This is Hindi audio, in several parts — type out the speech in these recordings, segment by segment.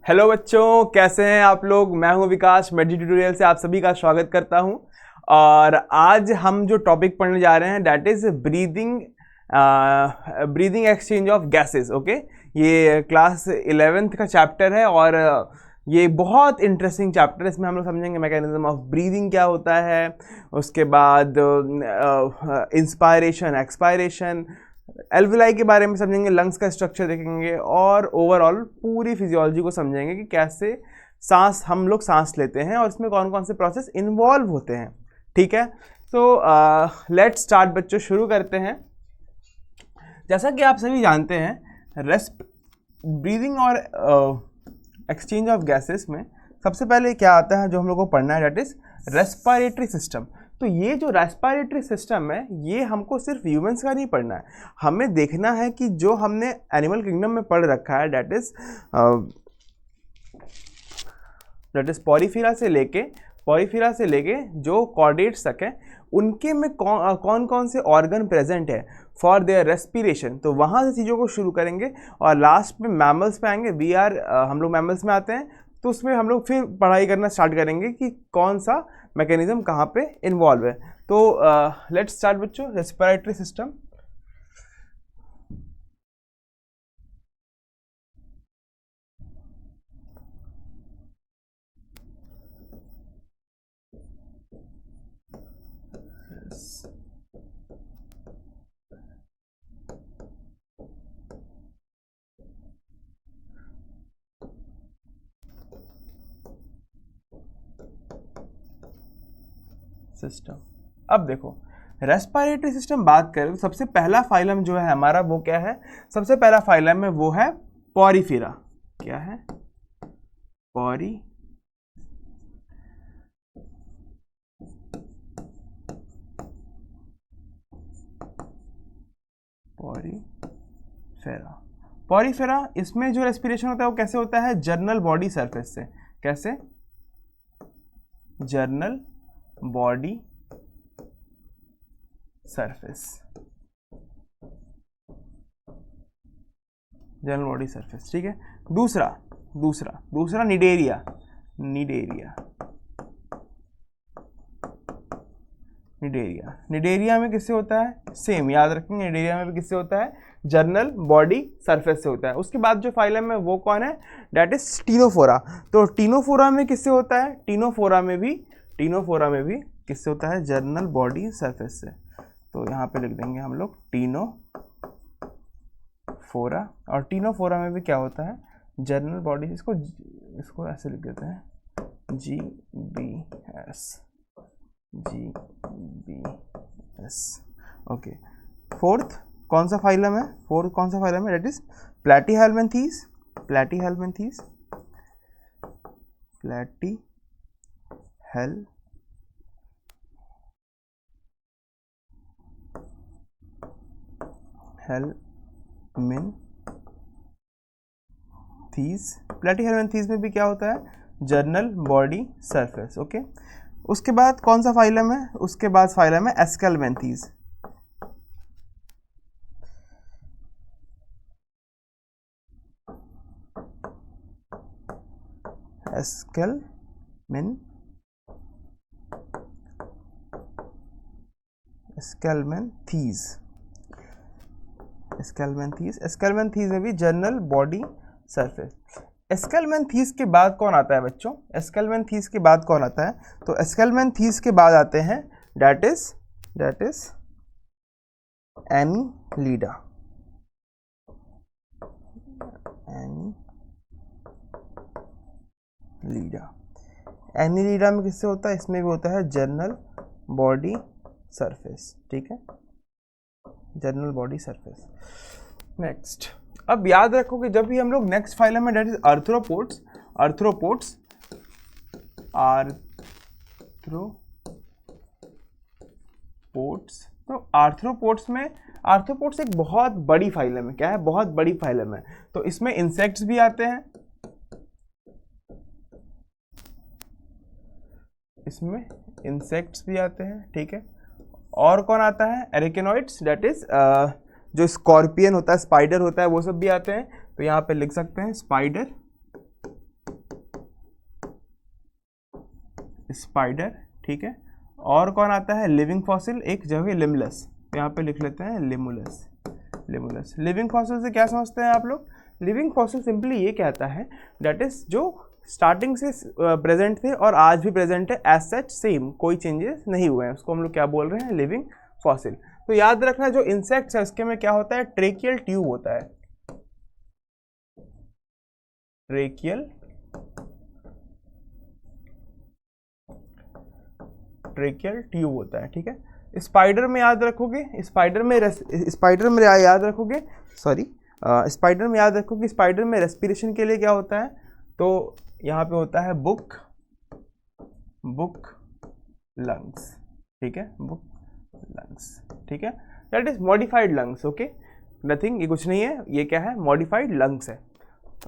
हेलो बच्चों, कैसे हैं आप लोग। मैं हूं विकास, मेडी ट्यूटोरियल से आप सभी का स्वागत करता हूं। और आज हम जो टॉपिक पढ़ने जा रहे हैं that is breathing exchange of gases. Okay, ये क्लास 11th का चैप्टर है और ये बहुत इंटरेस्टिंग चैप्टर है। इसमें हम लोग समझेंगे मैकेनिज्म ऑफ ब्रीदिंग क्या होता है, उसके बाद इंस्पायरेशन, एक्सपायरेशन, एल्विलाई के बारे में समझेंगे, लंग्स का स्ट्रक्चर देखेंगे और ओवरऑल पूरी फिजियोलॉजी को समझेंगे कि कैसे हम लोग सांस लेते हैं और इसमें कौन कौन से प्रोसेस इन्वॉल्व होते हैं। ठीक है, तो लेट्स स्टार्ट बच्चों, शुरू करते हैं। जैसा कि आप सभी जानते हैं, ब्रीदिंग और एक्सचेंज ऑफ गैसेस में सबसे पहले क्या आता है जो हम लोग को पढ़ना है, दैट इज रेस्पिरेटरी सिस्टम। तो ये जो रेस्पिरेटरी सिस्टम है ये हमको सिर्फ ह्यूमंस का नहीं पढ़ना है, हमें देखना है कि जो हमने एनिमल किंगडम में पढ़ रखा है दैट इज पॉरीफेरा से लेके जो कॉर्डेट्स तक है, उनके में कौन कौन से ऑर्गन प्रेजेंट है फॉर देयर रेस्पिरेशन। तो वहाँ से चीज़ों को शुरू करेंगे और लास्ट में मैमल्स पे आएंगे। हम लोग मैमल्स में आते हैं, तो उसमें हम लोग फिर पढ़ाई करना स्टार्ट करेंगे कि कौन सा मैकेनिज्म कहाँ पे इन्वॉल्व है। तो लेट्स स्टार्ट बच्चों, रेस्पिरेटरी सिस्टम। सिस्टम, अब देखो रेस्पिरेटरी सिस्टम बात करें तो सबसे पहला फाइलम जो है हमारा वो क्या है, सबसे पहला फाइलम है वो है पॉरीफेरा। क्या है? पॉरीफेरा। इसमें जो रेस्पिरेशन होता है वो कैसे होता है, जर्नल बॉडी सरफेस से। कैसे? Journal body surface, journal body surface. ठीक है, दूसरा निडेरिया। निडेरिया में किससे होता है, सेम याद रखेंगे, निडेरिया में भी किससे होता है, जर्नल बॉडी सरफेस से होता है। उसके बाद जो फाइलम है वो कौन है, डेट इज टीनोफोरा। तो टीनोफोरा में किससे होता है, टीनोफोरा में भी किससे होता है, जर्नल बॉडी सरफेस से। तो यहाँ पे लिख देंगे हम लोग टीनोफोरा, और टीनोफोरा में भी क्या होता है, जर्नल बॉडी। इसको ऐसे लिख देते हैं, GBS। ओके, फोर्थ कौन सा फाइलम है, डेट इज प्लैटीहेल्मिन्थीस। प्लैटीहेल्मिन्थीस में भी क्या होता है, जर्नल बॉडी सरफेस। ओके, उसके बाद कौन सा फाइलम है, उसके बाद फाइलम है एस्केलमेंथीस। एस्केलमेंथीस में भी जर्नल बॉडी सरफेस। एस्केलमेंथीस के बाद कौन आता है बच्चों, एस्केलमेंथीस के बाद कौन आता है, तो एस्केलमेंथीस के बाद आते हैं डेट इज एनीलिडा। एनीलिडा में किससे होता है, इसमें भी होता है जर्नल बॉडी सरफेस। ठीक है, जर्नल बॉडी सरफेस। नेक्स्ट, अब याद रखो कि जब भी हम लोग नेक्स्ट फाइलम में डेट इज आर्थ्रोपोड्स। तो आर्थ्रोपोड्स एक बहुत बड़ी फाइलम है। क्या है, बहुत बड़ी फाइलम है। तो इसमें इंसेक्ट्स भी आते हैं, ठीक है। और कौन आता है, एरिकेनॉइड्स, डेट इज जो स्कॉर्पियन होता है, स्पाइडर होता है, वो सब भी आते हैं। तो यहाँ पे लिख सकते हैं स्पाइडर, स्पाइडर, ठीक है। और कौन आता है लिविंग फॉसिल, एक जो है लिमलस, यहाँ पे लिख लेते हैं लिमुलस। लिमुलस लिविंग फॉसिल से क्या समझते हैं आप लोग? लिविंग फॉसिल सिंपली ये कहता है दैट इज जो स्टार्टिंग से प्रेजेंट थे और आज भी प्रेजेंट है, एज सच सेम, कोई चेंजेस नहीं हुए हैं, उसको हम लोग क्या बोल रहे हैं? Living fossil. तो याद रखना जो इंसेक्ट्स है उसके में क्या होता है? ट्रेकियल ट्यूब होता है, ट्रेकियल ट्यूब होता है, ठीक है। स्पाइडर में याद रखोगे, स्पाइडर में याद रखोगे, सॉरी स्पाइडर में याद रखोगे, स्पाइडर में रेस्पिरेशन के लिए क्या होता है? तो यहाँ पे होता है बुक लंग्स, ठीक है, बुक लंग्स, ठीक है। That is modified lungs, okay, nothing, ये कुछ नहीं है, ये क्या है? मॉडिफाइड लंग्स है।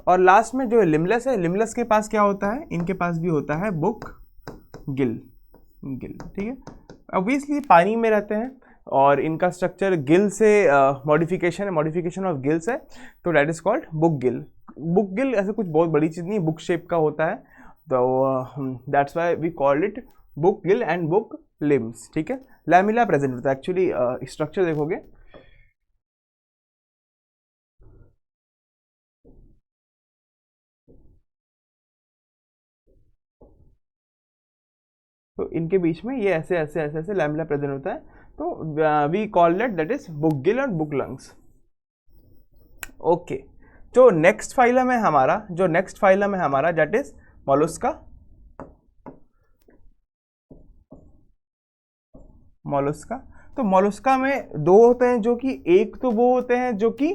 और लास्ट में जो लिमलस है, लिमलस के पास क्या होता है? इनके पास भी होता है बुक गिल, ठीक है। ऑब्वियसली पानी में रहते हैं और इनका स्ट्रक्चर गिल से मॉडिफिकेशन ऑफ गिल्स है, तो that is called book Gill. Book Gill ऐसे कुछ बहुत बड़ी चीज़ नहीं, बुक शेप का होता है, तो that's why we called it book gill and book limbs, ठीक है। लैमिला प्रेजेंट होता है, एक्चुअली स्ट्रक्चर देखोगे तो इनके बीच में ये ऐसे ऐसे ऐसे ऐसे लैमिला प्रेजेंट होता है, तो we call that is book gill और बुक लंग्स, ओके। जो नेक्स्ट फाइलम है हमारा दैट इज मोलस्का। तो मोलस्का में दो होते हैं, जो कि एक तो वो होते हैं जो कि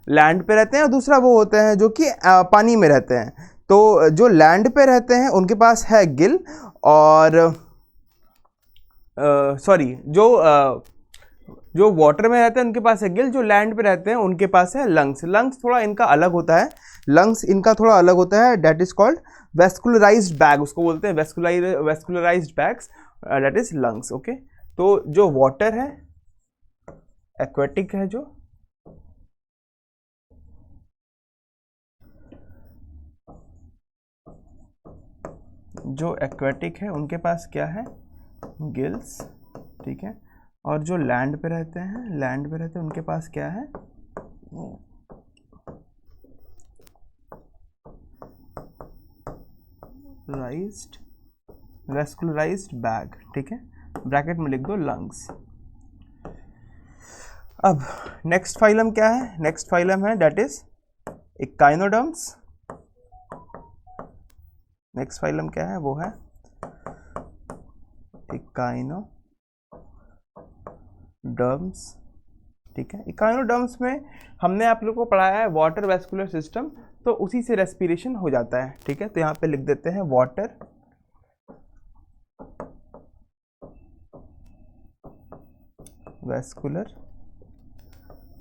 लैंड पे रहते हैं और दूसरा वो होते हैं जो कि पानी में रहते हैं। तो जो लैंड पे रहते हैं उनके पास है गिल, और सॉरी जो वाटर में रहते हैं उनके पास है गिल, जो लैंड पे रहते हैं उनके पास है लंग्स। लंग्स थोड़ा इनका अलग होता है, that is called vascularised bag, उसको बोलते हैं vascularised bags, that is lungs, okay. तो जो वाटर है, एक्वेटिक है, जो एक्वेटिक है उनके पास क्या है? गिल्स, ठीक है। और जो लैंड पे रहते हैं उनके पास क्या है? वेस्कुलराइज्ड बैग, ठीक है, ब्रैकेट में लिख दो लंग्स। अब नेक्स्ट फाइलम क्या है? नेक्स्ट फाइलम है that is echinoderms. Next phylum क्या है? वो है इकाइनोडर्म्स, ठीक है। इकाइनोडर्म्स में हमने आप लोगों को पढ़ाया है वाटर वेस्कुलर सिस्टम, तो उसी से रेस्पिरेशन हो जाता है, ठीक है। तो यहाँ पे लिख देते हैं वाटर वेस्कुलर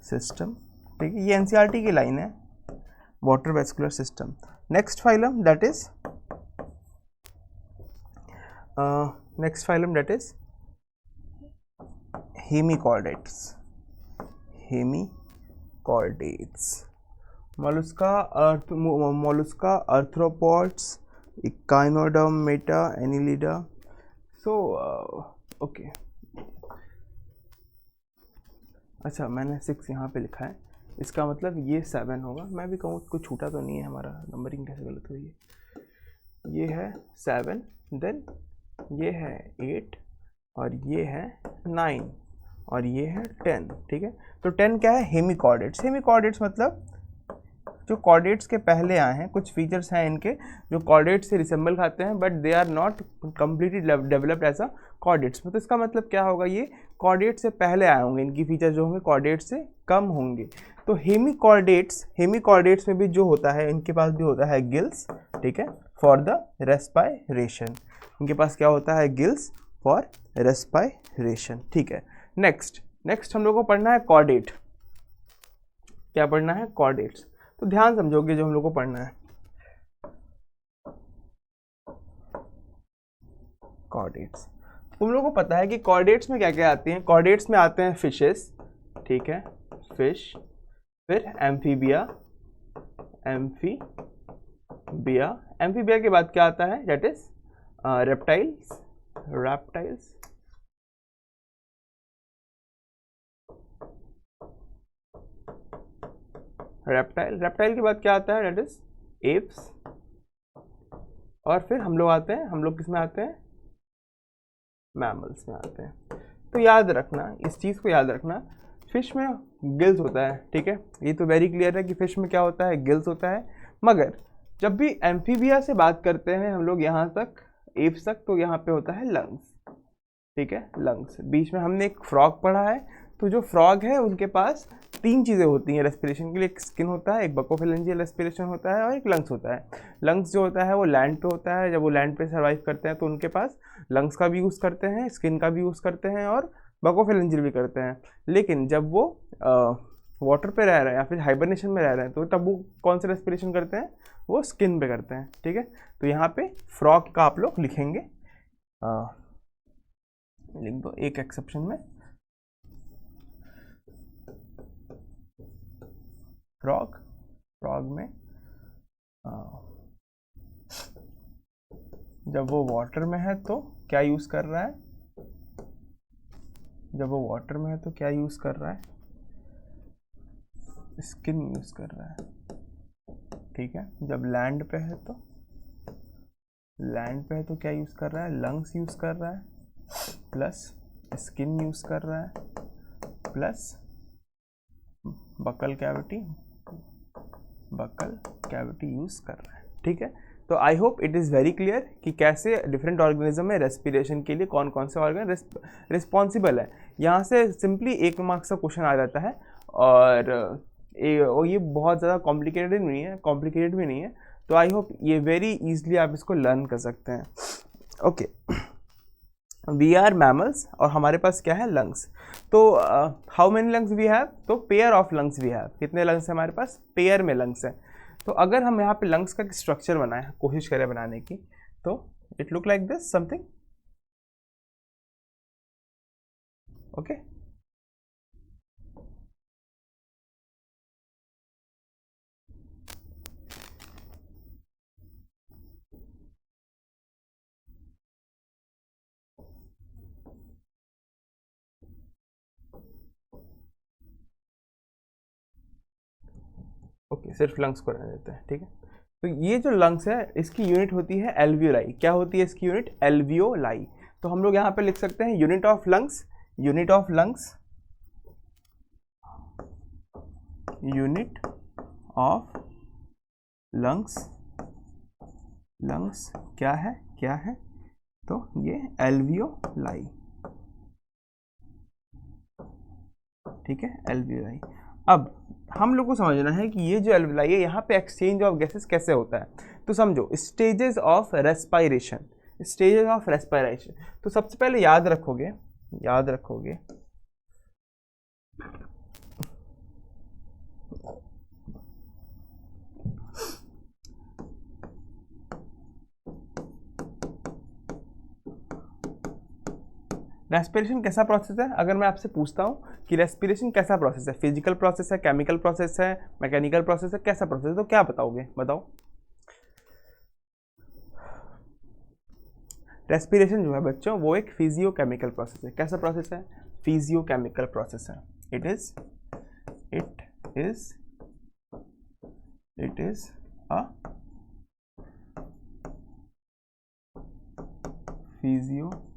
सिस्टम, ठीक है, ये एनसीईआरटी की लाइन है, water vascular system. Next phylum that is hemichordates. Mollusca, arthropods, echinoderm, Meta, Annelida. So okay, अच्छा मैंने 6 यहाँ पे लिखा है, इसका मतलब ये 7 होगा। मैं भी कहूँ कुछ छूटा तो नहीं है, हमारा नंबरिंग कैसे गलत हुई है? ये है 7, देन ये है 8, और ये है 9, और ये है 10, ठीक है। तो 10 क्या है? हेमिकॉर्डेट्स। हेमिकॉर्डेट्स मतलब जो कॉर्डेट्स के पहले आए हैं, कुछ फीचर्स हैं इनके जो कॉर्डेट्स से रिसेंबल खाते हैं, but they are not completely developed as a chordates. तो इसका मतलब क्या होगा? ये कॉर्डेट्स से पहले आए होंगे, इनकी फीचर्स जो होंगे कॉर्डेट्स से कम होंगे। तो हेमिकॉर्डेट्स में भी जो होता है, इनके पास भी होता है गिल्स, ठीक है, फॉर द रेस्पायरेशन। इनके पास क्या होता है? गिल्स फॉर रेस्पायरेशन, ठीक है। नेक्स्ट हम लोग को पढ़ना है कॉर्डेट। क्या पढ़ना है? कॉर्डेट्स। तो ध्यान समझोगे जो हम लोग को पढ़ना है, कॉर्डेट्स। तुम लोगों को पता है कि कॉर्डेट्स में क्या क्या आती हैं? कॉर्डेट्स में आते हैं फिशेस, ठीक है, फिश, फिर एम्फीबिया के बाद क्या आता है? That is reptiles, reptiles, reptile के बाद क्या आता है, दैट इज एप्स, और फिर हम लोग किस में आते हैं, मैमल्स में आते हैं। तो याद रखना, इस चीज़ को याद रखना, फिश में गिल्स होता है, ठीक है, ये तो वेरी क्लियर है कि फिश में क्या होता है, गिल्स होता है। मगर जब भी एम्फीबिया से बात करते हैं हम लोग यहाँ तक, एप्स तक, तो यहाँ पे होता है लंग्स, ठीक है, लंग्स। बीच में हमने एक फ्रॉग पढ़ा है, तो जो फ्रॉग है उनके पास 3 चीज़ें होती हैं रेस्पिरेशन के लिए, एक स्किन होता है, एक बकोफेरेंजियल रेस्पिरेशन होता है, और एक लंग्स होता है। लंग्स जो होता है वो लैंड पे होता है, जब वो लैंड पे सर्वाइव करते हैं तो उनके पास लंग्स का भी यूज़ करते हैं, स्किन का भी यूज़ करते हैं, और बकोफेरेंजियल भी करते हैं। लेकिन जब वो वाटर पे रह रहे हैं या फिर हाइबरनेशन में रह रहे हैं, तो तब वो कौन से रेस्पिरेशन करते हैं, वो स्किन पे करते हैं, ठीक है। तो यहाँ पे फ्रॉग का आप लोग लिखेंगे, लिख दो एक एक्सेप्शन में, फ्रॉग में जब वो वाटर में है तो क्या यूज़ कर रहा है, जब वो वाटर में है तो क्या यूज़ कर रहा है, स्किन यूज़ कर रहा है, ठीक है। जब लैंड पे है तो क्या यूज़ कर रहा है, लंग्स यूज़ कर रहा है, प्लस स्किन यूज़ कर रहा है, प्लस बकल कैविटी यूज़ कर रहा है, ठीक है। तो I hope it is very clear कि कैसे डिफरेंट ऑर्गेनिज्म में रेस्पिरेशन के लिए कौन कौन से ऑर्गन रिस्पॉन्सिबल है। यहाँ से सिंपली 1 मार्क्स का क्वेश्चन आ जाता है, और ये बहुत ज़्यादा कॉम्प्लिकेटेड भी नहीं है, तो आई होप ये वेरी इजीली आप इसको लर्न कर सकते हैं। ओके, वी आर मैमल्स, और हमारे पास क्या है, लंग्स। तो how many lungs we have, तो pair of lungs we have. कितने लंग्स हैं हमारे पास, पेयर में लंग्स हैं। तो अगर हम यहाँ पे लंग्स का स्ट्रक्चर बनाएं, कोशिश करें बनाने की, तो it look like this something, okay. Okay, सिर्फ लंग्स को रहने देते हैं, ठीक है। तो ये जो लंग्स है इसकी यूनिट होती है एल्वियोलाई। क्या होती है इसकी यूनिट, एल्वियोलाई। तो हम लोग यहाँ पे लिख सकते हैं unit of lungs, unit of lungs क्या है, तो ये एल्वियोलाई, ठीक है, एल्वियोलाई। अब हम लोग को समझना है कि ये जो एल्वियोलाई है, यहाँ पे एक्सचेंज ऑफ गैसेस कैसे होता है। तो समझो स्टेजेस ऑफ रेस्पिरेशन, तो सबसे पहले याद रखोगे रेस्पिरेशन कैसा प्रोसेस है। अगर मैं आपसे पूछता हूँ कि रेस्पिरेशन कैसा प्रोसेस है, फिजिकल प्रोसेस है, केमिकल प्रोसेस है, मैकेनिकल प्रोसेस है, कैसा प्रोसेस है, तो क्या बताओगे, बताओ। रेस्पिरेशन जो है बच्चों, वो एक फिजियोकेमिकल प्रोसेस है। कैसा प्रोसेस है, फिजियोकेमिकल प्रोसेस है। It is a physiochemical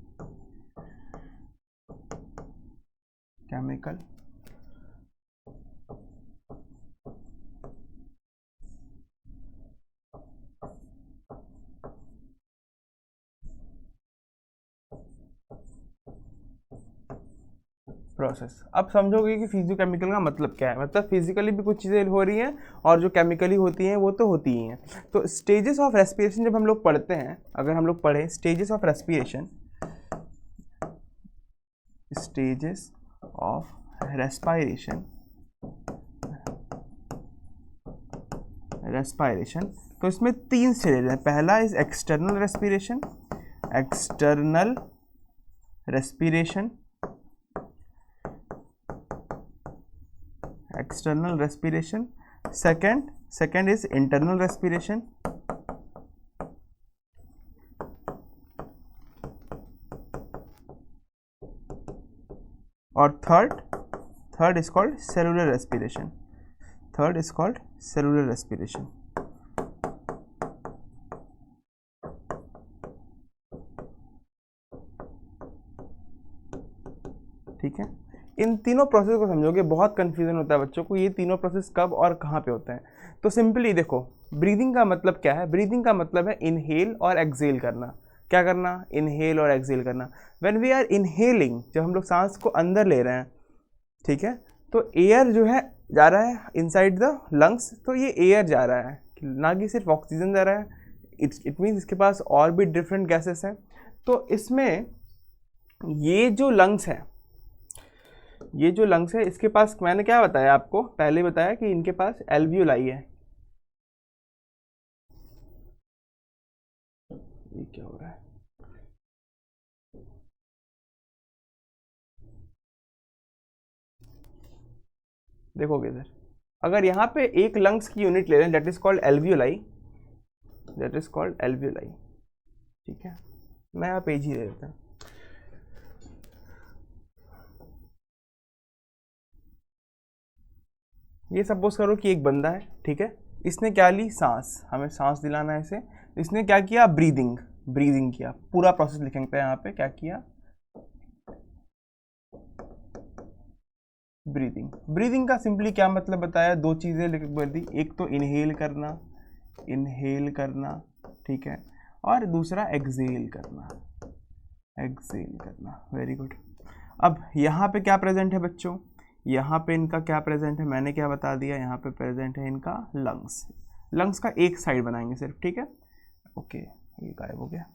process. अब समझोगे कि फिजियोकेमिकल का मतलब क्या है, मतलब फिजिकली भी कुछ चीज़ें हो रही हैं और जो केमिकली होती हैं वो तो होती ही हैं। तो स्टेजेस ऑफ रेस्पिरेशन जब हम लोग पढ़ते हैं, अगर हम लोग पढ़ें स्टेजेस ऑफ रेस्पिरेशन, तो इसमें 3 स्टेजेस हैं। पहला is external respiration, second is internal respiration, और third is called cellular respiration, third is called cellular respiration. ठीक है, इन तीनों प्रोसेस को समझोगे, बहुत कंफ्यूजन होता है बच्चों को ये तीनों प्रोसेस कब और कहाँ पे होते हैं। तो सिंपली देखो, ब्रीदिंग का मतलब क्या है? ब्रीदिंग का मतलब है इनहेल और एक्सहेल करना। क्या करना? इनहेल और एक्सहेल करना। व्हेन वी आर इनहेलिंग, जब हम लोग सांस को अंदर ले रहे हैं, ठीक है, तो एयर जो है जा रहा है इनसाइड द लंग्स, तो ये एयर जा रहा है, ना कि सिर्फ ऑक्सीजन जा रहा है। इट मीन्स इसके पास और भी डिफरेंट गैसेस हैं। तो इसमें ये जो लंग्स है, ये जो लंग्स है, इसके पास मैंने क्या बताया आपको, पहले बताया कि इनके पास एल्वियोलाई है। ये क्या हो रहा है? देखोगे सर, अगर यहाँ पे एक लंग्स की यूनिट ले रहे हैं, that is called alveoli, that is called alveoli. ठीक है, मैं यहाँ पेज ही ले लेता हूँ। ये सपोज करो कि एक बंदा है, ठीक है, इसने क्या ली? सांस, हमें सांस दिलाना है इसे। इसने क्या किया? ब्रीदिंग, ब्रीदिंग किया। पूरा प्रोसेस लिखेंगे पे यहाँ पे, क्या किया? ब्रीदिंग। ब्रीदिंग का सिंपली क्या मतलब बताया? दो चीज़ें लिख दी, एक तो इनहेल करना, इनहेल करना, ठीक है, और दूसरा एक्सहेल करना, एक्सहेल करना। Very good. अब यहाँ पे क्या प्रेजेंट है बच्चों? यहाँ पे इनका क्या प्रेजेंट है? मैंने क्या बता दिया, यहाँ पे प्रेजेंट है इनका लंग्स। लंग्स का एक साइड बनाएंगे सिर्फ, ठीक है। ओके, ये गायब हो गया।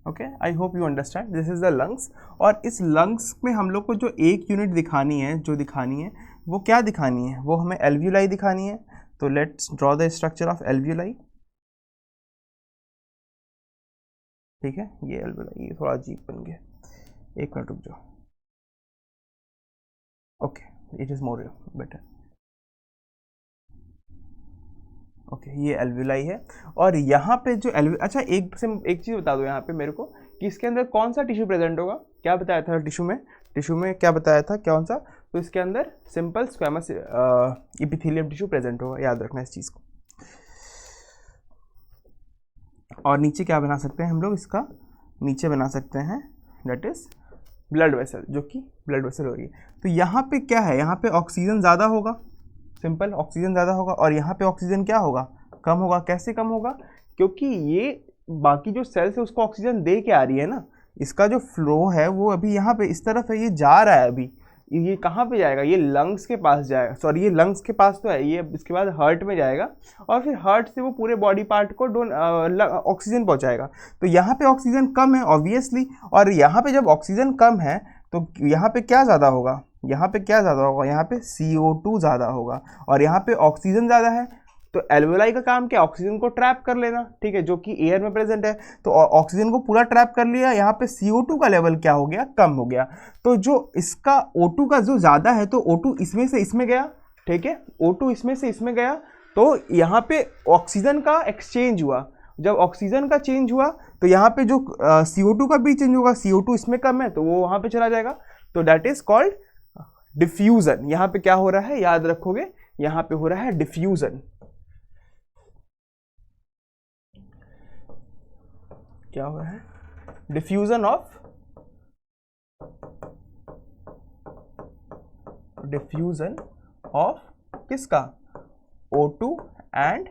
Okay, I hope you understand, this is the lungs. और इस लंग्स में हम लोग को जो एक यूनिट दिखानी है, जो दिखानी है वो क्या दिखानी है? वो हमें एल्वियोलाई दिखानी है। तो let's draw the structure of alveoli. ठीक है, ये एल्वियोलाई, ये थोड़ा अजीब बन गया, एक मिनट रुक जाओ। Okay, it is more better. Okay, ये एल्वियोलाई है। और यहाँ पे जो अच्छा, एक चीज़ बता दो यहाँ पे मेरे को कि इसके अंदर कौन सा टिश्यू प्रेजेंट होगा? क्या बताया था टिश्यू में? टिश्यू में क्या बताया था, कौन सा? तो इसके अंदर simple squamous epithelium tissue present होगा, याद रखना इस चीज़ को। और नीचे क्या बना सकते हैं हम लोग? इसका नीचे बना सकते हैं दैट इज ब्लड वेसल, जो कि ब्लड वेसल हो रही है। तो यहाँ पे क्या है? यहाँ पे ऑक्सीजन ज़्यादा होगा, सिंपल ऑक्सीजन ज़्यादा होगा, और यहाँ पे ऑक्सीजन क्या होगा? कम होगा। कैसे कम होगा? क्योंकि ये बाकी जो सेल्स है उसको ऑक्सीजन दे के आ रही है ना। इसका जो फ्लो है वो अभी यहाँ पे इस तरफ है, ये जा रहा है अभी। ये कहाँ पे जाएगा? ये लंग्स के पास जाएगा, सॉरी ये लंग्स के पास तो है, ये इसके बाद हार्ट में जाएगा, और फिर हार्ट से वो पूरे बॉडी पार्ट को ऑक्सीजन पहुँचाएगा। तो यहाँ पे ऑक्सीजन कम है ऑब्वियसली, और यहाँ पे जब ऑक्सीजन कम है तो यहाँ पे क्या ज़्यादा होगा? यहाँ पे क्या ज़्यादा होगा? यहाँ पे CO2 ज़्यादा होगा, और यहाँ पे ऑक्सीजन ज़्यादा है। तो एल्वियोलाई का काम क्या? ऑक्सीजन को ट्रैप कर लेना, ठीक है, जो कि एयर में प्रेजेंट है। तो ऑक्सीजन को पूरा ट्रैप कर लिया, यहाँ पे CO2 का लेवल क्या हो गया? कम हो गया। तो जो इसका O2 का जो ज़्यादा है, तो O2 इसमें से इसमें गया, ठीक है, O2 इसमें से इसमें गया, तो यहाँ पे ऑक्सीजन का एक्सचेंज हुआ। जब ऑक्सीजन का चेंज हुआ तो यहाँ पे जो CO2 का भी चेंज होगा, CO2 इसमें कम है तो वो वहाँ पे चला जाएगा। तो दैट इज कॉल्ड डिफ्यूजन। यहाँ पे क्या हो रहा है? याद रखोगे, यहाँ पे हो रहा है डिफ्यूजन। क्या हो रहा है? डिफ्यूजन ऑफ किसका? O2 एंड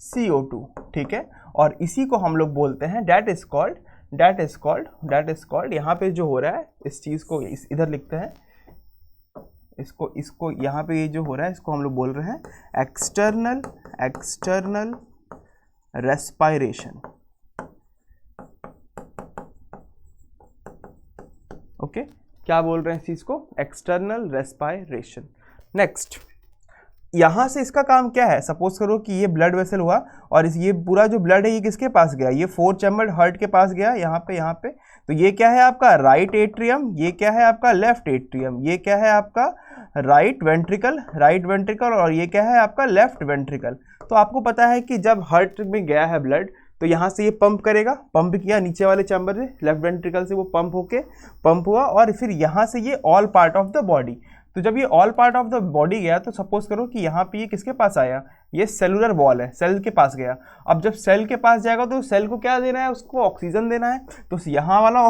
CO2, ठीक है। और इसी को हम लोग बोलते हैं दैट इज कॉल्ड यहाँ पे जो हो रहा है, इस चीज को इधर लिखते हैं, इसको यहाँ पे ये जो हो रहा है इसको हम लोग बोल रहे हैं एक्सटर्नल रेस्पायरेशन। ओके, क्या बोल रहे हैं इस चीज को? External respiration. नेक्स्ट, यहाँ से इसका काम क्या है? सपोज करो कि ये ब्लड वेसल हुआ, और ये पूरा जो ब्लड है ये किसके पास गया? ये 4 चैम्बर्ड हार्ट के पास गया, यहाँ पे। तो ये क्या है आपका? राइट एट्रियम, ये क्या है आपका? लेफ्ट एट्रियम, ये क्या है आपका? राइट वेंट्रिकल और ये क्या है आपका लेफ्ट वेंट्रिकल। तो आपको पता है कि जब हार्ट में गया है ब्लड तो यहाँ से ये पंप करेगा, पंप किया नीचे वाले चैम्बर से, लेफ्ट वेंट्रिकल से वो पंप हुआ और फिर यहाँ से ये all part of the body. तो जब ये all part of the body गया तो सपोज करो कि यहाँ पे ये किसके पास आया, ये सेलुलर वॉल है, सेल के पास गया। अब जब सेल के पास जाएगा तो सेल को क्या देना है, उसको ऑक्सीजन देना है। तो यहाँ वाला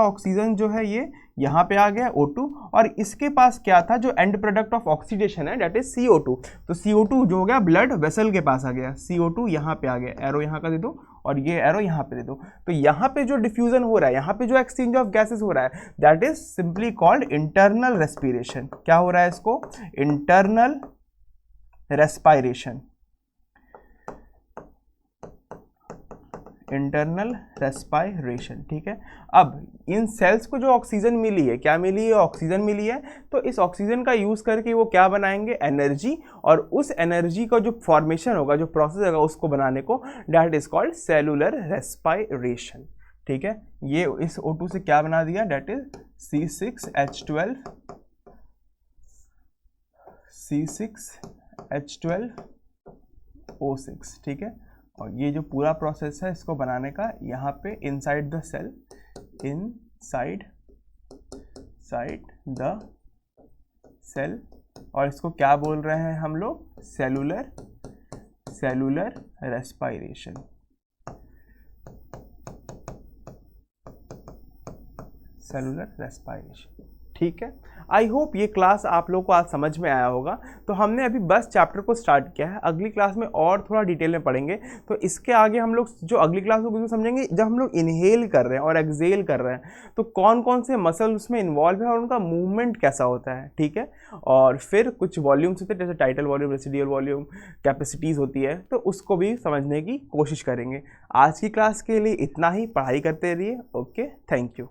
ऑक्सीजन जो है ये यहाँ पे आ गया O2 और इसके पास क्या था, जो एंड प्रोडक्ट ऑफ ऑक्सीडेशन है डेट इज CO2। तो CO2 जो हो गया ब्लड वेसल के पास आ गया, CO2 यहाँ पे आ गया, एरो यहाँ का दे दो और ये एरो यहाँ पे दे दो। तो यहाँ पे जो डिफ्यूजन हो रहा है, यहाँ पे जो एक्सचेंज ऑफ गैसेस हो रहा है that is simply called internal respiration. क्या हो रहा है इसको, इंटरनल रेस्पिरेशन, इंटरनल रेस्पिरेशन, ठीक है। अब इन सेल्स को जो ऑक्सीजन मिली है, क्या मिली है, ऑक्सीजन मिली है। तो इस ऑक्सीजन का यूज करके वो क्या बनाएंगे, एनर्जी, और उस एनर्जी का जो फॉर्मेशन होगा, जो प्रोसेस होगा उसको बनाने को that is called cellular respiration, ठीक है। ये इस O2 से क्या बना दिया, दैट इज C6H12O6, ठीक है। और ये जो पूरा प्रोसेस है इसको बनाने का, यहाँ पे inside the cell, inside the cell, और इसको क्या बोल रहे हैं हम लोग, सेलुलर रेस्पिरेशन, ठीक है। आई होप ये क्लास आप लोगों को आज समझ में आया होगा। तो हमने अभी बस चैप्टर को स्टार्ट किया है, अगली क्लास में और थोड़ा डिटेल में पढ़ेंगे। तो इसके आगे हम लोग जो अगली क्लास होगी उसमें समझेंगे जब हम लोग इनहेल कर रहे हैं और एक्सहेल कर रहे हैं तो कौन कौन से मसल उसमें इन्वॉल्व है और उनका मूवमेंट कैसा होता है, ठीक है। और फिर कुछ वॉल्यूम्स होते हैं जैसे title volume, residual volume, capacities होती है, तो उसको भी समझने की कोशिश करेंगे। आज की क्लास के लिए इतना ही, पढ़ाई करते रहिए। Okay, thank you.